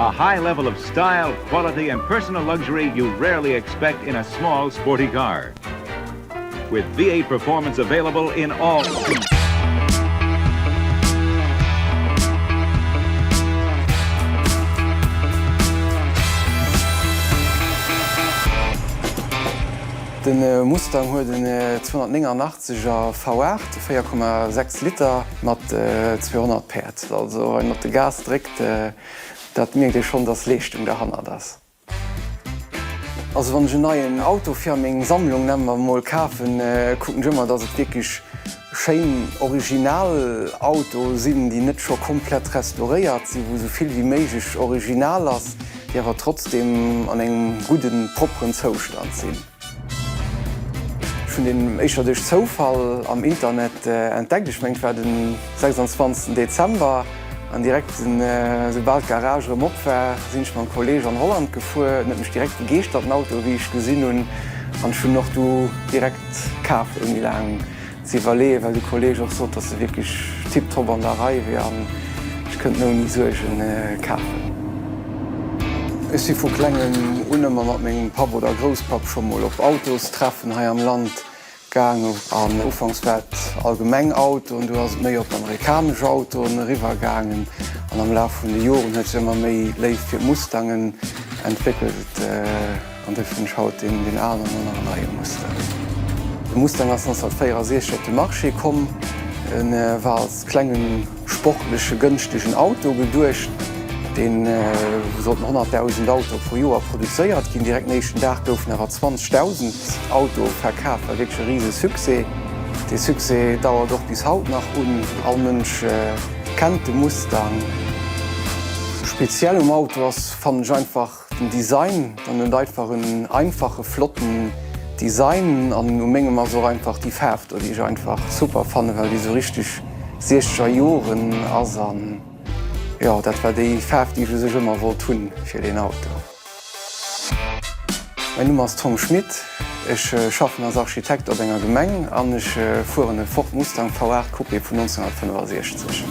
A high level of style, quality, and personal luxury you rarely expect in a small, sporty car. With V8 performance available in all... Den Mustang huet den 289er V8, 4,6 Liter mat 200 PS. Also wenn de Gas drégt, dat mir Di schon das Leechtung der Hanner das. Also wann je neien Autofirming Sammlung nemmer moll kafen, kucken ëmmer, dats et wirklich schein Originalauto sinn, die net schon komplett restauréiert si, wo soviel wie méigich original ass, die awer trotzdem an engem guten properen Zostand sinn. Den Eicher duch Zofall am Internet entdeckt. Ich mengg war den 26. Dezember an direkten sobald Garage Mopfer sinn ich mein Kolleg an Holland gefu, net mech direkt gegecht dat Auto, wie ich gesinn hun an schon noch du direkt kaf irgendwie lang zivalué, weil de Kolleg auch so, dat se wirklich tipptop an der Reihe wären. Ich könnte no nie sochen kafen. Es si vu klengen unmmer mat mégem Pap oder Grospap schon mal op Autos treffen ha am Land gang an Ufangswert allgemeng Auto und du hast méi op amerikasch Auto Rivergangen an am Lauf vun de Joren huet immer méi Leiif fir Mustangen entwickelt an defir Schaut in den Ahnen an Reihe Mustang. De Mustang ass 1946 de Marché kom war als klengen sportliche günstigchen Auto gedurcht. Den sollten 100.000 Auto pro Joer produzéiert, ginn direkt nechten Dach goufen awer 20.000 Auto verkaaf a wéche riese Suse. De Suse dauert doch bis haut nach all Mënsch kennt de Mustang. Speziell Auto ass fand einfach den Design, an den einfach een einfache flotten Design an mengegem mar so einfach die Färft oder ich einfach super fanne, weil die so richtig 6 Joren as an. Ja, dat war déi Färft, die sech immer wo tunn fir den Auto. Mein Nummer ist Tom Schmidt. Ich arbeite als Architekt op enger Gemeng an ich fuhr Ford Mustang V8 Coupé von 1965.